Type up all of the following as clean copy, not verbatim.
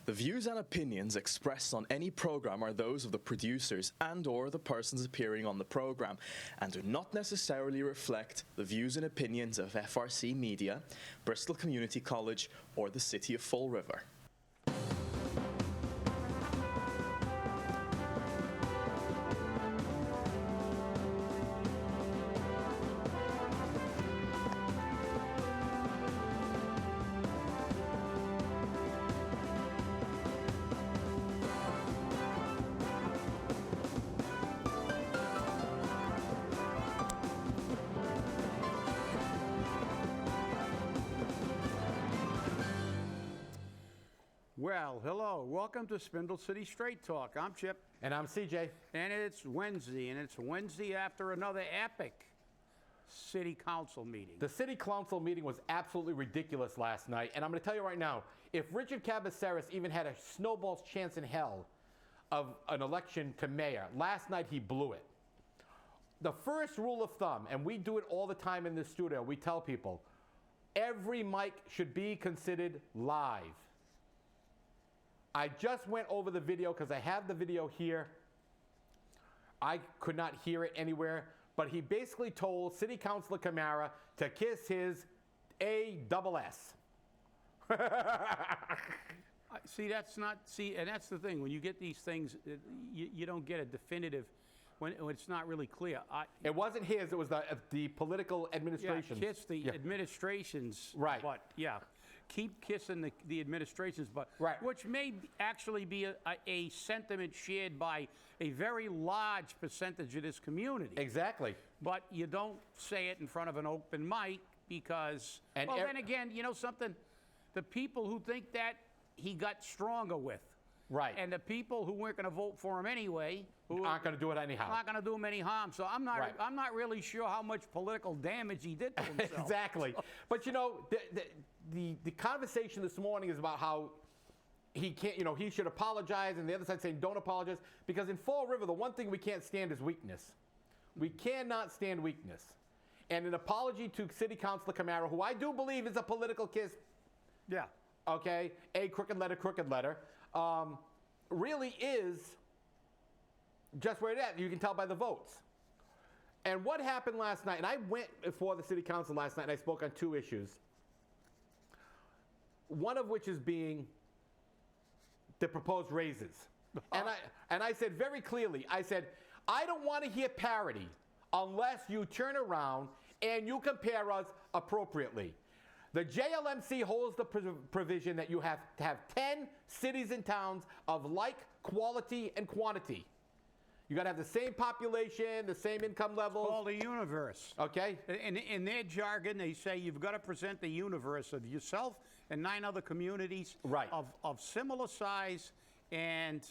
The views and opinions expressed on any program are those of the producers and/or the persons appearing on the program and do not necessarily reflect the views and opinions of FRC Media, Bristol Community College, or the City of Fall River. Well, hello. Welcome to Spindle City Straight Talk. I'm Chip. And I'm CJ. And it's Wednesday after another epic city council meeting. The city council meeting was absolutely ridiculous last night. And I'm going to tell you right now, if Richard Cabeceiras even had a snowball's chance in hell of an election to mayor, last night he blew it. The first rule of thumb, and we do it all the time in this studio, we tell people, every mic should be considered live. I just went over the video because I have the video here. I could not hear it anywhere, but he basically told City Councilor Camara to kiss his ASS. See, and that's the thing. When you get these things, you don't get a definitive, when it's not really clear. It wasn't his, it was the political administration. Yeah, kiss the administrations. Right. But, yeah, keep kissing the administrations, but right. Which may actually be a sentiment shared by a very large percentage of this community. Exactly. But you don't say it in front of an open mic because, then again, you know something? The people who think that he got stronger with. Right. And the people who weren't going to vote for him anyway, who aren't going to do it anyhow. Not going to do him any harm. So I'm not. Right. I'm not really sure how much political damage he did to himself. Exactly. But you know, the conversation this morning is about how he can't. You know, he should apologize, and the other side saying don't apologize because in Fall River, the one thing we can't stand is weakness. We cannot stand weakness. And an apology to City Councilor Camara, who I do believe is a political kiss. Yeah. Okay, a crooked letter, really is just where it is. You can tell by the votes. And what happened last night, and I went before the city council last night and I spoke on two issues. One of which is being the proposed raises. And I said very clearly, I said, I don't want to hear parity unless you turn around and you compare us appropriately. The JLMC holds the provision that you have to have 10 cities and towns of like quality and quantity. You got to have the same population, the same income levels. It's called the universe. Okay. In their jargon, they say you've got to present the universe of yourself and 9 other communities of similar size, and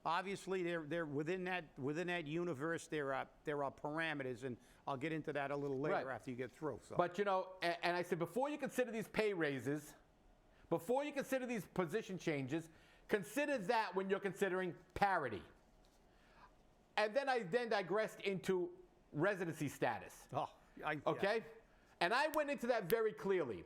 obviously they're within that universe. There are parameters, and I'll get into that a little later after you get through. So. But you know, and I said before you consider these pay raises, before you consider these position changes, consider that when you're considering parity. And then I digressed into residency status. Okay? And I went into that very clearly.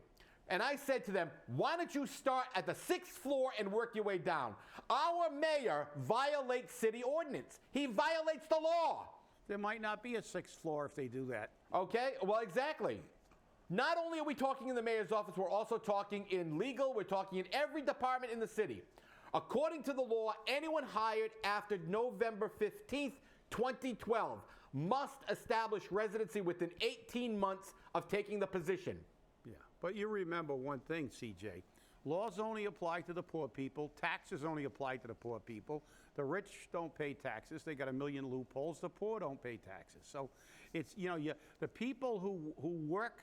And I said to them, why don't you start at the 6th floor and work your way down? Our mayor violates city ordinance. He violates the law. There might not be a 6th floor if they do that. Okay, well, exactly. Not only are we talking in the mayor's office, we're also talking in legal, we're talking in every department in the city. According to the law, anyone hired after November 15th, 2012 must establish residency within 18 months of taking the position. Yeah, but you remember one thing, CJ. Laws only apply to the poor people. Taxes only apply to the poor people. The rich don't pay taxes. They got a million loopholes. The poor don't pay taxes. So it's, you know, the people who work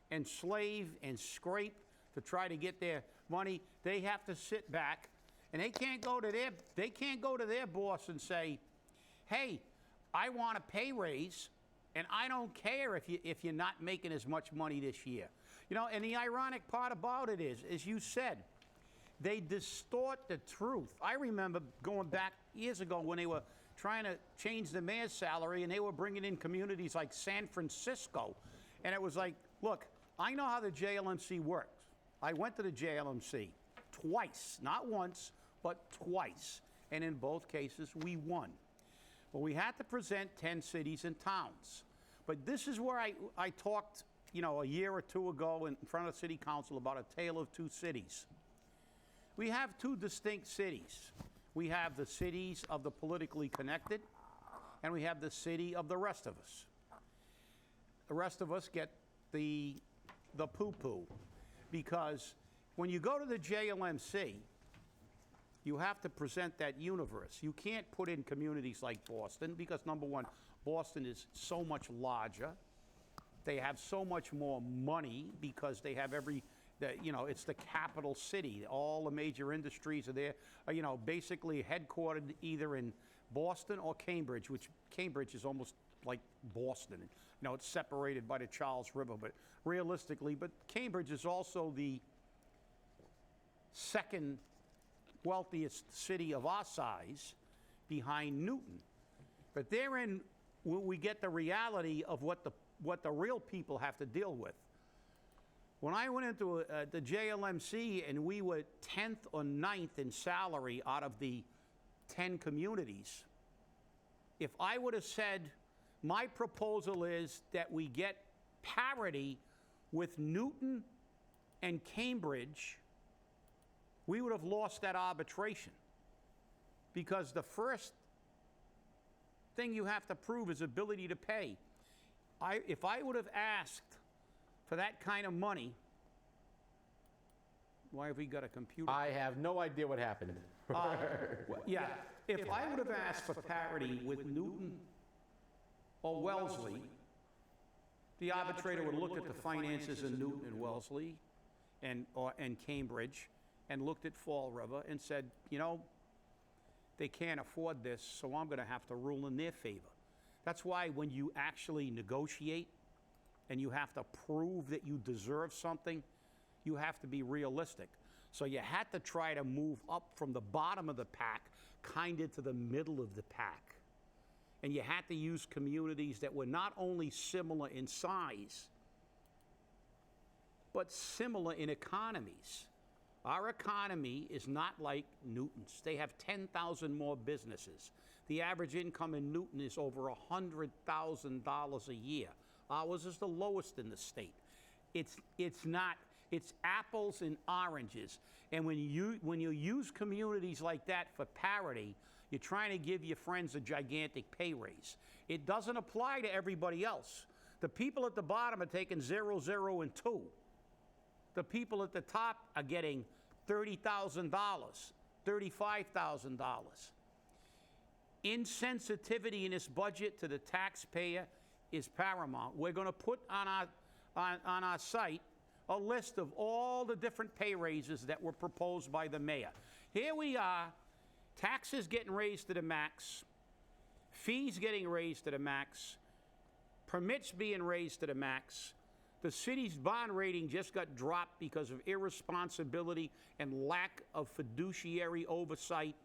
and slave and scrape to try to get their money, they have to sit back. And they can't go to their boss and say, hey, I want a pay raise, and I don't care if you're not making as much money this year. You know, and the ironic part about it is, as you said, they distort the truth. I remember going back years ago when they were trying to change the mayor's salary, and they were bringing in communities like San Francisco. And it was like, look, I know how the JLMC works. I went to the JLMC twice, not once, but twice. And in both cases, we won. Well, we had to present 10 cities and towns. But this is where I talked, a year or two ago in front of City Council about a tale of two cities. We have two distinct cities. We have the cities of the politically connected, and we have the city of the rest of us. The rest of us get the poo-poo, because when you go to the JLMC, you have to present that universe. You can't put in communities like Boston because, number one, Boston is so much larger. They have so much more money because they have it's the capital city. All the major industries are there, basically headquartered either in Boston or Cambridge, which Cambridge is almost like Boston. It's separated by the Charles River, but realistically, Cambridge is also the second wealthiest city of our size behind Newton. But therein we get the reality of what the real people have to deal with. When I went into the JLMC and we were 10th or 9th in salary out of the 10 communities, if I would have said, my proposal is that we get parity with Newton and Cambridge, we would have lost that arbitration. Because the first thing you have to prove is ability to pay. If I would have asked for that kind of money, why have we got a computer? I have no idea what happened. Yeah, if I would have asked for parity with Newton or Wellesley, the arbitrator would look at the finances of Newton and Wellesley and Cambridge and looked at Fall River and said, they can't afford this, so I'm going to have to rule in their favor. That's why when you actually negotiate and you have to prove that you deserve something, you have to be realistic. So you had to try to move up from the bottom of the pack, kind of to the middle of the pack. And you had to use communities that were not only similar in size, but similar in economies. Our economy is not like Newton's. They have 10,000 more businesses. The average income in Newton is over $100,000 a year. Ours is the lowest in the state. It's apples and oranges. And when you use communities like that for parity, you're trying to give your friends a gigantic pay raise. It doesn't apply to everybody else. The people at the bottom are taking 0, 0, and 2. The people at the top are getting $30,000, $35,000. Insensitivity in this budget to the taxpayer is paramount. We're going to put on our site a list of all the different pay raises that were proposed by the mayor. Here we are, taxes getting raised to the max, fees getting raised to the max, permits being raised to the max. The city's bond rating just got dropped because of irresponsibility and lack of fiduciary oversight.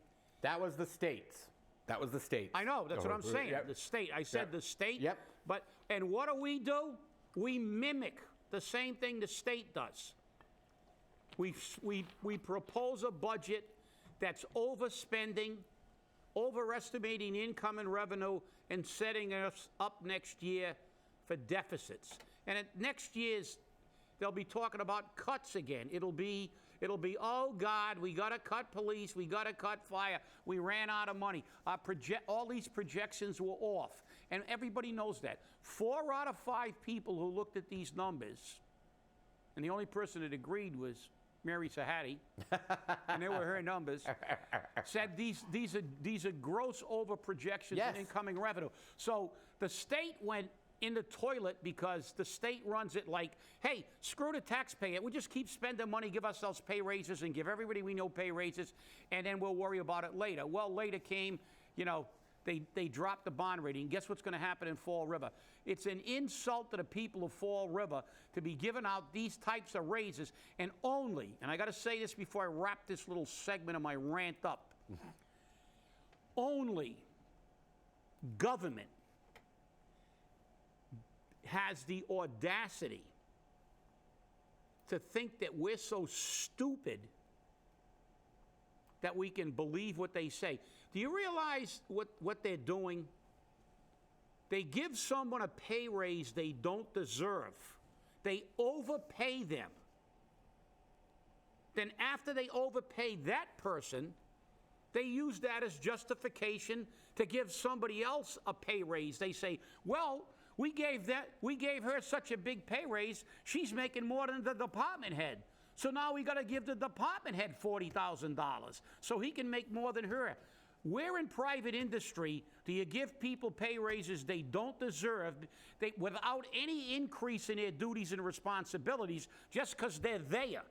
That was the states. That was the states. I know, that's what I'm saying, Yep. the state. I said Yep. the state. Yep. And what do? We mimic the same thing the state does. We propose a budget that's overspending, overestimating income and revenue, and setting us up next year for deficits. And at next year's, they'll be talking about cuts again. It'll be, oh God, we got to cut police, we got to cut fire, we ran out of money. All these projections were off, and everybody knows that. 4 out of 5 people who looked at these numbers, and the only person that agreed was Mary Sahadi, and they were her numbers, said these are gross over projections Yes. in incoming revenue. So the state went in the toilet because the state runs it like, hey, screw the taxpayer. We just keep spending money, give ourselves pay raises, and give everybody we know pay raises, and then we'll worry about it later. Well, later came, they dropped the bond rating. Guess what's going to happen in Fall River? It's an insult to the people of Fall River to be giving out these types of raises, and I got to say this before I wrap this little segment of my rant up, only government has the audacity to think that we're so stupid that we can believe what they say. Do you realize what they're doing? They give someone a pay raise they don't deserve. They overpay them. Then after they overpay that person, they use that as justification to give somebody else a pay raise. They say, well, we gave her such a big pay raise, she's making more than the department head. So now we got to give the department head $40,000 so he can make more than her. Where in private industry do you give people pay raises they don't deserve without any increase in their duties and responsibilities just because they're there?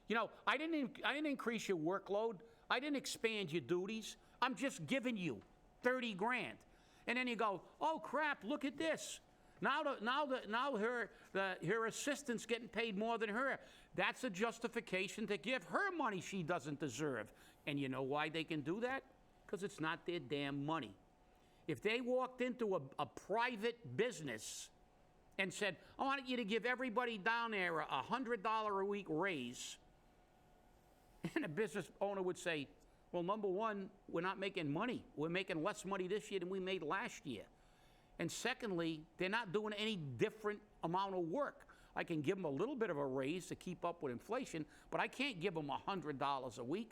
You know, I didn't increase your workload. I didn't expand your duties. I'm just giving you 30 grand. And then you go, oh crap, look at this. Now her assistant's getting paid more than her. That's a justification to give her money she doesn't deserve. And you know why they can do that? Because it's not their damn money. If they walked into a private business and said, I want you to give everybody down there a $100 a week raise, and a business owner would say, well, number one, we're not making money. We're making less money this year than we made last year. And secondly, they're not doing any different amount of work. I can give them a little bit of a raise to keep up with inflation, but I can't give them $100 a week.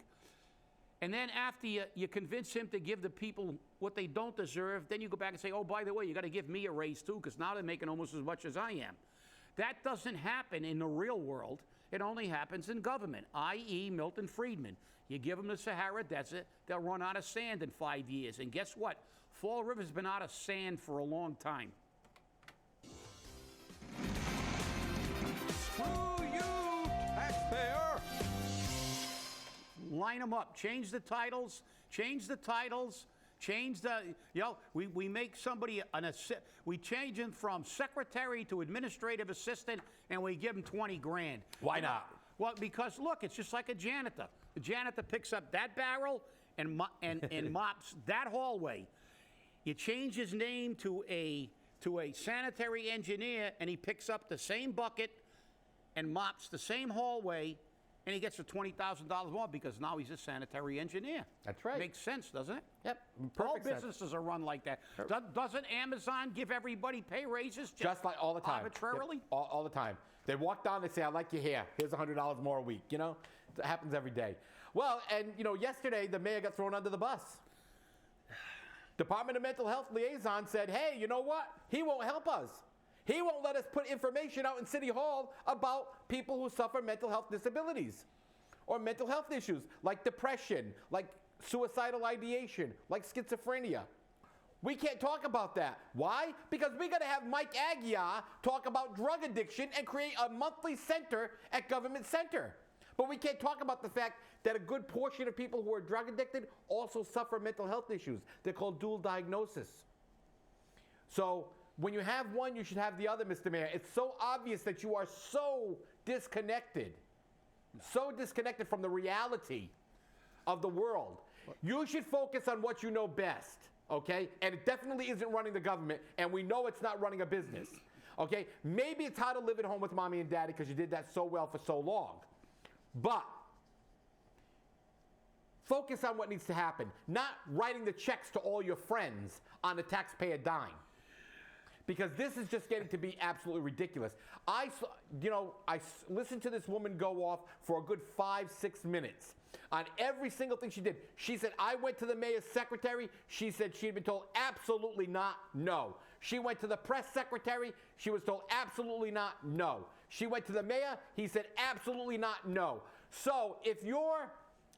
And then after you convince him to give the people what they don't deserve, then you go back and say, oh, by the way, you got to give me a raise too, because now they're making almost as much as I am. That doesn't happen in the real world. It only happens in government, i.e. Milton Friedman. You give them the Sahara Desert, they'll run out of sand in 5 years. And guess what? Fall River's been out of sand for a long time. Screw you, taxpayer! Line them up. Change the titles. Change the, you know, we make somebody we change him from secretary to administrative assistant, and we give him 20 grand. Why not? Well, because look, it's just like a janitor. The janitor picks up that barrel and mops that hallway. You change his name to a sanitary engineer, and he picks up the same bucket and mops the same hallway, and he gets a $20,000 more because now he's a sanitary engineer. That's right. Makes sense, doesn't it? Yep. All Perfect sense. businesses are run like that. Doesn't Amazon give everybody pay raises Just like all the time. arbitrarily? Yep. All the time. They walk down, they say, I like your hair. Here's $100 more a week. You know, it happens every day. Well, and you know, yesterday the mayor got thrown under the bus. Department of Mental Health liaison said, hey, you know what? He won't help us. He won't let us put information out in City Hall about people who suffer mental health disabilities or mental health issues like depression, like suicidal ideation, like schizophrenia. We can't talk about that. Why? Because we got to have Mike Aguiar talk about drug addiction and create a monthly center at Government Center. But we can't talk about the fact that a good portion of people who are drug addicted also suffer mental health issues. They're called dual diagnosis. So when you have one, you should have the other, Mr. Mayor. It's so obvious that you are so disconnected from the reality of the world. You should focus on what you know best, okay? And it definitely isn't running the government, and we know it's not running a business, okay? Maybe it's how to live at home with mommy and daddy because you did that so well for so long. But focus on what needs to happen, not writing the checks to all your friends on the taxpayer dime. Because this is just getting to be absolutely ridiculous. I listened to this woman go off for a good 5-6 minutes on every single thing she did. She said, I went to the mayor's secretary. She said she had been told absolutely not, no. She went to the press secretary. She was told absolutely not, no. She went to the mayor. He said absolutely not, no. So if your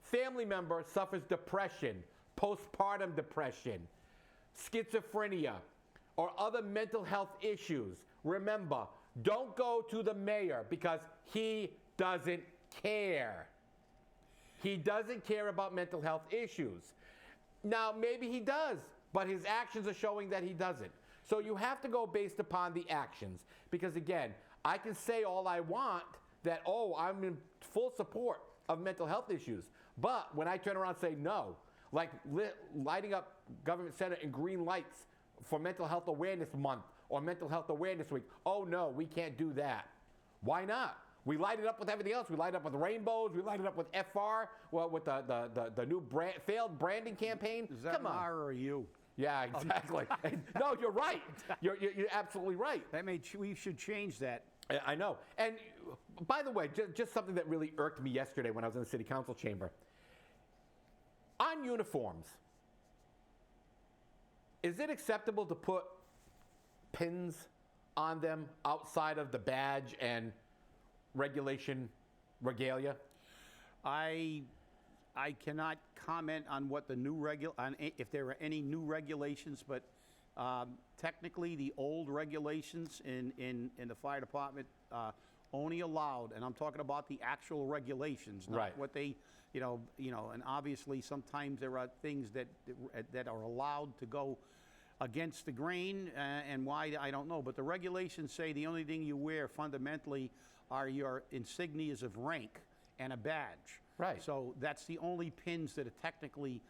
family member suffers depression, postpartum depression, schizophrenia, or other mental health issues, remember, don't go to the mayor because he doesn't care. He doesn't care about mental health issues. Now, maybe he does, but his actions are showing that he doesn't. So you have to go based upon the actions. Because again, I can say all I want that, oh, I'm in full support of mental health issues. But when I turn around and say no, like lighting up Government Center in green lights for Mental Health Awareness Month or Mental Health Awareness Week, oh no, we can't do that. Why not? We light it up with everything else. We light it up with rainbows. We light it up with FR, well, with the new failed branding campaign. Is that Come on. R or you? Yeah, exactly. No, you're right. You're absolutely right. We should change that. I know. And by the way, just something that really irked me yesterday when I was in the city council chamber. On uniforms, is it acceptable to put pins on them outside of the badge and regulation regalia? I cannot comment on what the new if there are any new regulations, but technically the old regulations in the fire department only allowed, and I'm talking about the actual regulations, not Right. what they, and obviously sometimes there are things that are allowed to go against the grain, and why, I don't know. But the regulations say the only thing you wear fundamentally are your insignias of rank and a badge. Right. So that's the only pins that are technically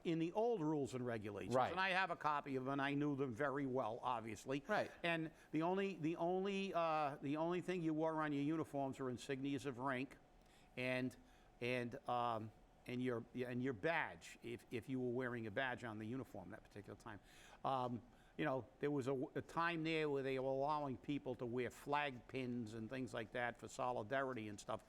in the old rules and regulations. Right. And I have a copy of them, and I knew them very well, obviously. Right. And the only thing you wore on your uniforms were insignias of rank, and your badge, if you were wearing a badge on the uniform that particular time. There was a time there where they were allowing people to wear flag pins and things like that for solidarity and stuff.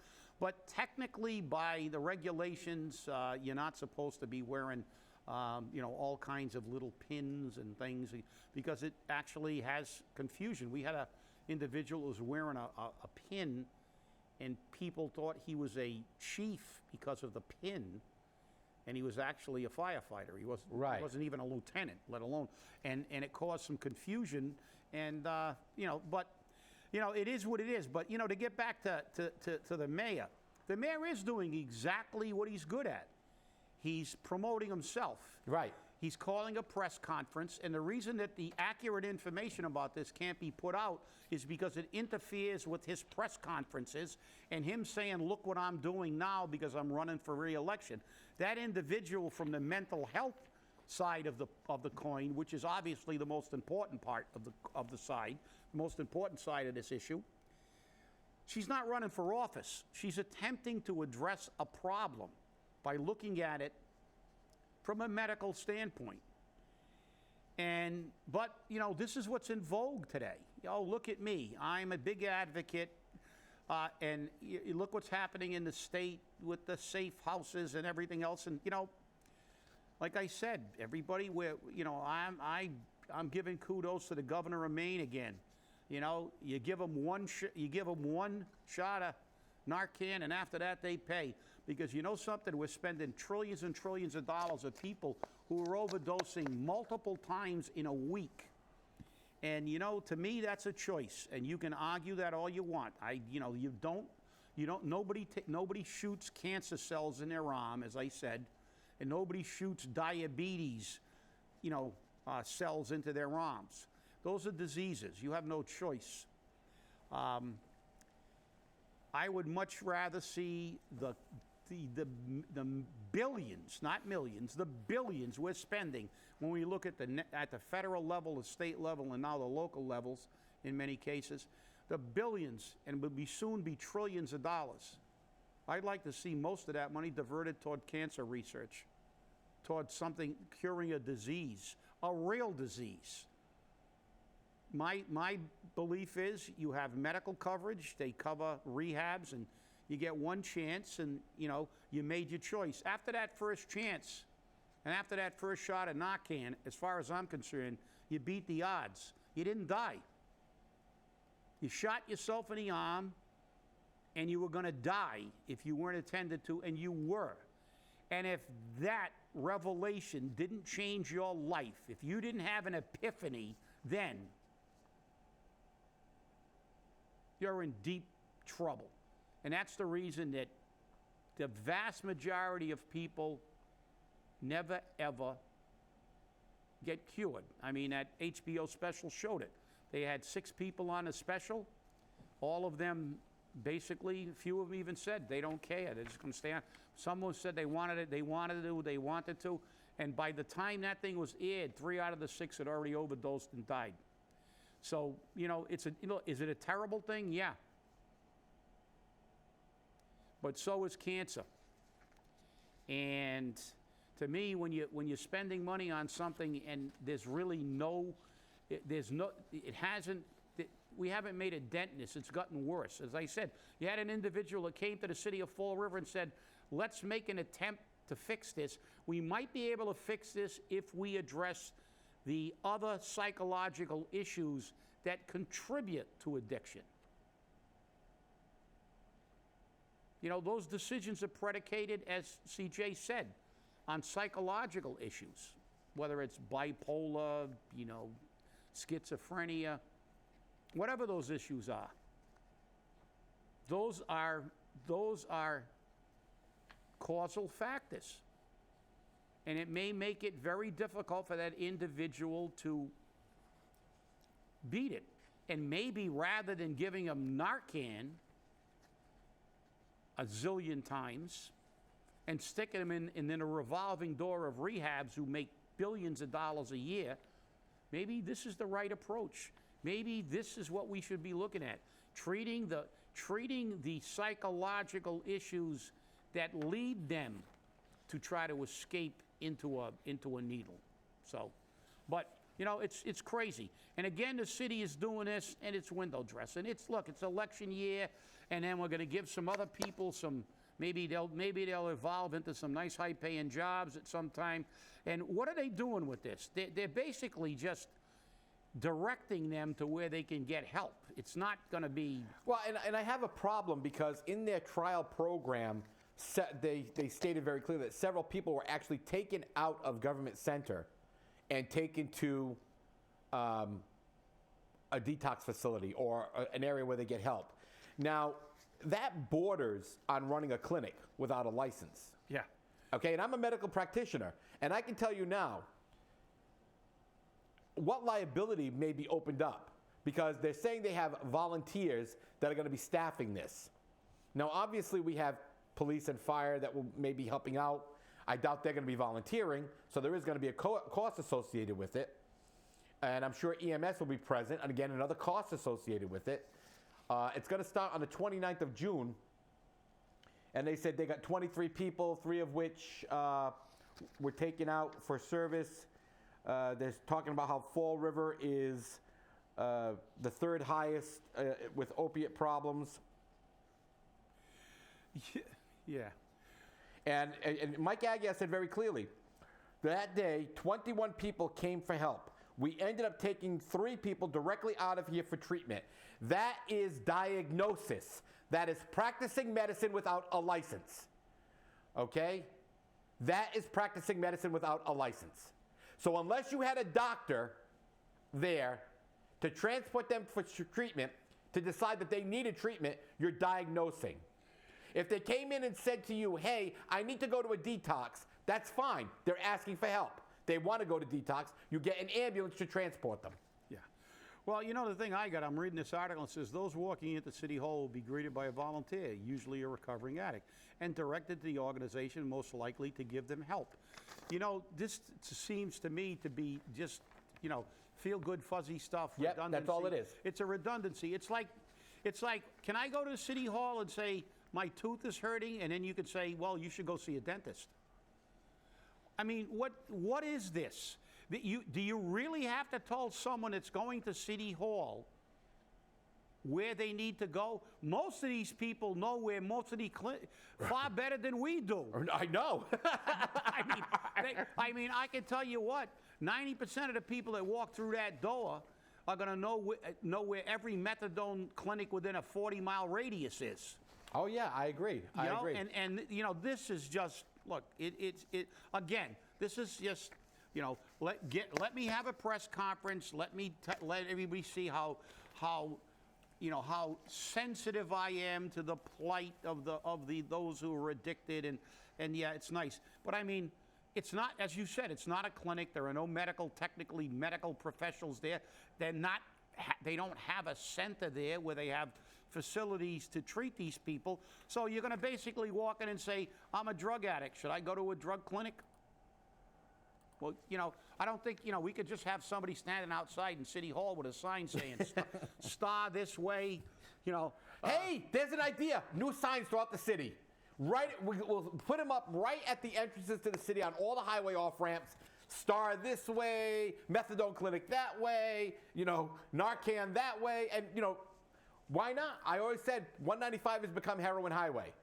But technically, by the regulations, you're not supposed to be wearing, all kinds of little pins and things, because it actually has confusion. We had an individual who was wearing a pin, and people thought he was a chief because of the pin, and he was actually a firefighter. He wasn't even a lieutenant, let alone. And it caused some confusion. And but it is what it is. But to get back to the mayor is doing exactly what he's good at. He's promoting himself. Right. He's calling a press conference, and the reason that the accurate information about this can't be put out is because it interferes with his press conferences and him saying, look what I'm doing now because I'm running for re-election. That individual from the mental health side of the coin, which is obviously the most important part of the most important side of this issue, she's not running for office. She's attempting to address a problem by looking at it from a medical standpoint. But this is what's in vogue today. Look at me. I'm a big advocate, and you look what's happening in the state with the safe houses and everything else. And like I said, everybody, I'm giving kudos to the governor of Maine again. You give them one shot of Narcan, and after that they pay. Because you know something, we're spending trillions and trillions of dollars of people who are overdosing multiple times in a week. And to me, that's a choice. And you can argue that all you want. Nobody shoots cancer cells in their arm, as I said, and nobody shoots diabetes, cells into their arms. Those are diseases. You have no choice. I would much rather see the billions, not millions, the billions we're spending when we look at the federal level, the state level, and now the local levels in many cases, the billions, and will soon be trillions of dollars. I'd like to see most of that money diverted toward cancer research, toward something curing a disease, a real disease. My belief is you have medical coverage, they cover rehabs, and you get one chance, and you made your choice. After that first chance, and after that first shot of Narcan, as far as I'm concerned, you beat the odds. You didn't die. You shot yourself in the arm, and you were going to die if you weren't attended to, and you were. And if that revelation didn't change your life, if you didn't have an epiphany then, you're in deep trouble. And that's the reason that the vast majority of people never, ever get cured. I mean, that HBO special showed it. They had 6 people on a special. All of them, basically, a few of them even said they don't care. They're just going to stay on. Someone said they wanted it, they wanted to. And by the time that thing was aired, 3 out of the 6 had already overdosed and died. So, is it a terrible thing? Yeah. but so is cancer. And to me, when you're spending money on something and there's really we haven't made a dent in this. It's gotten worse. As I said, you had an individual that came to the city of Fall River and said, let's make an attempt to fix this. We might be able to fix this if we address the other psychological issues that contribute to addiction. You know, those decisions are predicated, as CJ said, on psychological issues, whether it's bipolar, you know, schizophrenia, whatever those issues are. Those are causal factors. And it may make it very difficult for that individual to beat it. And maybe rather than giving them Narcan a zillion times and sticking them in a revolving door of rehabs who make billions of dollars a year, maybe this is the right approach. Maybe this is what we should be looking at. Treating the psychological issues that lead them to try to escape into a needle. So, but you know, it's crazy. And again, the city is doing this, and it's window dressing. It's election year, and then we're going to give some other people some. Maybe they'll evolve into some nice high-paying jobs at some time. And what are they doing with this? They're basically just directing them to where they can get help. It's not going to be... Well, and I have a problem because in their trial program, they stated very clearly that several people were actually taken out of government center and taken to a detox facility or an area where they get help. Now, that borders on running a clinic without a license. Yeah. Okay, and I'm a medical practitioner, and I can tell you now what liability may be opened up because they're saying they have volunteers that are going to be staffing this. Now, obviously, we have police and fire that will maybe helping out. I doubt they're going to be volunteering, so there is going to be a cost associated with it. And I'm sure EMS will be present, and again, another cost associated with it. It's going to start on the 29th of June, and they said they got 23 people, 3 of which were taken out for service. They're talking about how Fall River is the third highest with opiate problems. Yeah. And Mike Aguiar said very clearly, that day, 21 people came for help. We ended up taking 3 people directly out of here for treatment. That is diagnosis. That is practicing medicine without a license. Okay? That is practicing medicine without a license. So unless you had a doctor there to transport them for treatment, to decide that they needed treatment, you're diagnosing. If they came in and said to you, hey, I need to go to a detox, that's fine. They're asking for help. They want to go to detox. You get an ambulance to transport them. Yeah. Well, you know, the thing I'm reading this article, it says those walking into City Hall will be greeted by a volunteer, usually a recovering addict, and directed to the organization most likely to give them help. You know, this seems to me to be just, you know, feel-good, fuzzy stuff. Yep, that's all it is. It's a redundancy. It's like, can I go to the City Hall and say, my tooth is hurting, and then you could say, well, you should go see a dentist. I mean, what is this? Do you really have to tell someone that's going to City Hall where they need to go? Most of these people know where most of the far better than we do. I know. I mean, I can tell you what, 90% of the people that walk through that door are going to know where every methadone clinic within a 40-mile radius is. Oh, yeah, I agree. I agree. And you know, this is just, look, again, this is just, you know, let me have a press conference. Let everybody see how sensitive I am to the plight of those who are addicted, and yeah, it's nice. But I mean, it's not, as you said, it's not a clinic. There are no technically medical professionals there. They don't have a center there where they have facilities to treat these people. So you're going to basically walk in and say, I'm a drug addict. Should I go to a drug clinic? Well, you know, I don't think, you know, we could just have somebody standing outside in City Hall with a sign saying, star this way, you know. Hey, there's an idea. New signs throughout the city. We'll put them up right at the entrances to the city on all the highway off-ramps. Star this way, methadone clinic that way, Narcan that way, and why not? I always said 195 has become heroin highway,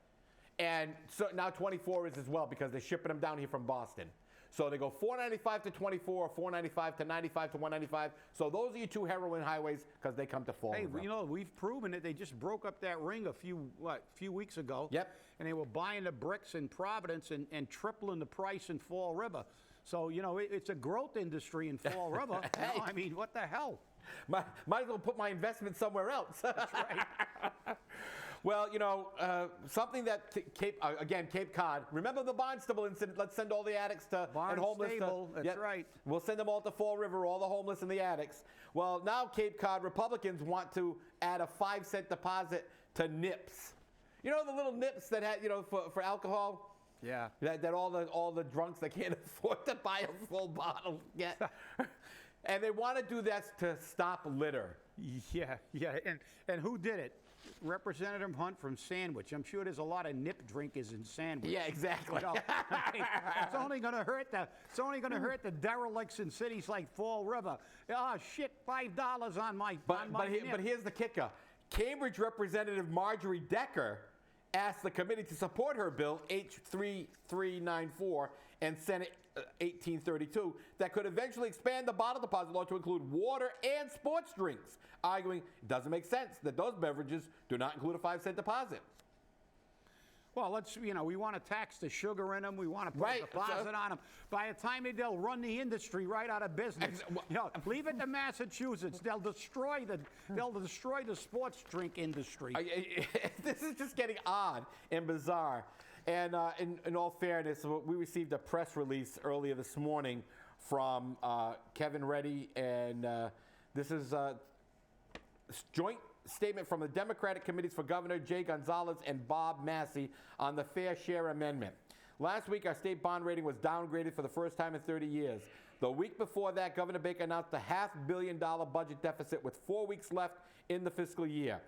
and so now 24 is as well because they're shipping them down here from Boston. So they go 495 to 24, or 495 to 95 to 195. So those are your two heroin highways because they come to Fall River. Hey, we've proven it. They just broke up that ring a few weeks ago. Yep. And they were buying the bricks in Providence and tripling the price in Fall River. So, it's a growth industry in Fall River. Hey. I mean, what the hell? Might as well put my investment somewhere else. That's right. Well, something that Cape Cod. Remember the Barnstable incident? Let's send all the addicts to and homeless. That's right. We'll send them all to Fall River, all the homeless and the addicts. Well, now Cape Cod Republicans want to add a 5-cent deposit to nips. The little nips that had, for alcohol. Yeah. That all the drunks that can't afford to buy a full bottle get. And they want to do that to stop litter. Yeah. And who did it? Representative Hunt from Sandwich. I'm sure there's a lot of nip drinkers in Sandwich. Yeah, exactly. It's only going to hurt the derelicts in cities like Fall River. Oh shit, $5 on my nip. But here's the kicker. Cambridge Representative Marjorie Decker asked the committee to support her bill, H3394, and Senate 1832, that could eventually expand the bottle deposit law to include water and sports drinks, arguing it doesn't make sense that those beverages do not include a 5-cent deposit. Well, we want to tax the sugar in them. We want to put a deposit on them. By the time they'll run the industry right out of business. Leave it to Massachusetts. They'll destroy the sports drink industry. This is just getting odd and bizarre. And in all fairness, we received a press release earlier this morning from Kevin Reddy, and this is a joint statement from the Democratic Committees for Governor Jay Gonzalez and Bob Massey on the Fair Share Amendment. Last week, our state bond rating was downgraded for the first time in 30 years. The week before that, Governor Baker announced a $500 million budget deficit with 4 weeks left in the fiscal year.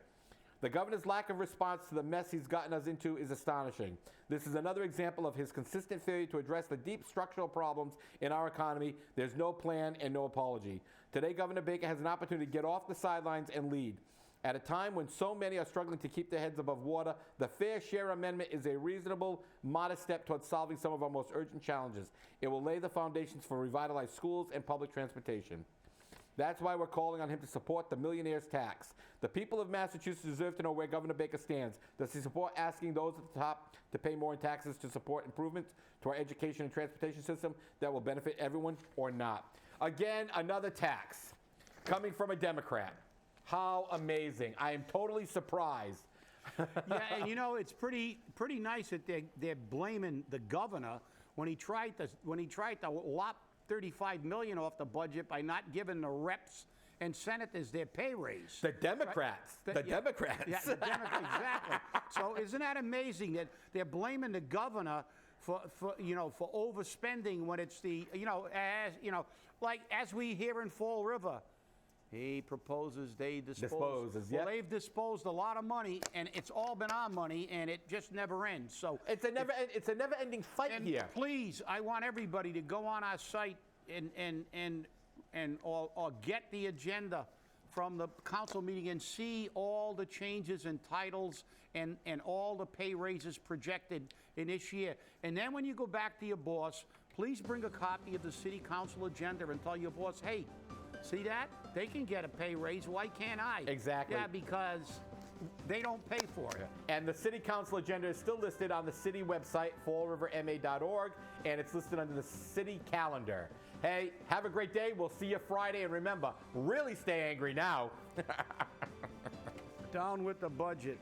The governor's lack of response to the mess he's gotten us into is astonishing. This is another example of his consistent failure to address the deep structural problems in our economy. There's no plan and no apology. Today, Governor Baker has an opportunity to get off the sidelines and lead. At a time when so many are struggling to keep their heads above water, the Fair Share Amendment is a reasonable, modest step towards solving some of our most urgent challenges. It will lay the foundations for revitalized schools and public transportation. That's why we're calling on him to support the millionaire's tax. The people of Massachusetts deserve to know where Governor Baker stands. Does he support asking those at the top to pay more in taxes to support improvements to our education and transportation system that will benefit everyone or not? Again, another tax coming from a Democrat. How amazing. I am totally surprised. Yeah, and it's pretty nice that they're blaming the governor when he tried to lop $35 million off the budget by not giving the reps and senators their pay raise. The Democrats. Right? The Democrats. Yeah, the Democrats, exactly. So isn't that amazing that they're blaming the governor for overspending when it's as we hear in Fall River. He proposes, they dispose. Disposes, well, they've disposed a lot of money, and it's all been our money, and it just never ends. So it's a never-ending fight here. Please, I want everybody to go on our site or get the agenda from the council meeting and see all the changes in titles and all the pay raises projected in this year. And then when you go back to your boss, please bring a copy of the city council agenda and tell your boss, hey, see that? They can get a pay raise. Why can't I? Exactly. Yeah, because they don't pay for it. And the city council agenda is still listed on the city website, fallriverma.org, and it's listed under the city calendar. Hey, have a great day. We'll see you Friday. And remember, really stay angry now. Down with the budget.